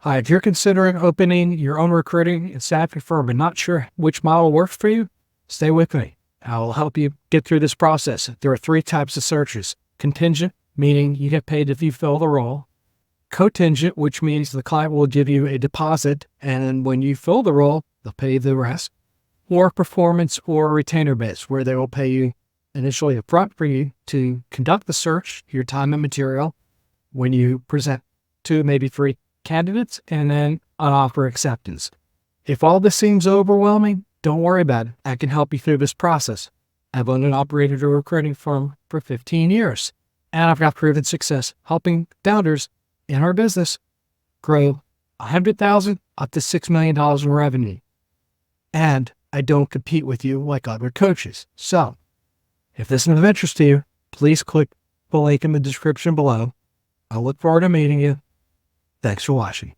Hi, if you're considering opening your own recruiting and staffing firm but not sure which model works for you, stay with me. I will help you get through this process. There are three types of searches. Contingent, meaning you get paid if you fill the role. Contingent, which means the client will give you a deposit, and when you fill the role, they'll pay you the rest. Or performance or retainer based, where they will pay you initially upfront for you to conduct the search, your time and material, when you present 2, maybe 3 candidates, and then an offer acceptance. If all this seems overwhelming, don't worry about it. I can help you through this process. I've owned and operated a recruiting firm for 15 years, and I've got proven success helping founders in our business grow $100,000 up to $6 million in revenue. And I don't compete with you like other coaches. So if this is of interest to you, please click the link in the description below. I look forward to meeting you. Thanks for watching.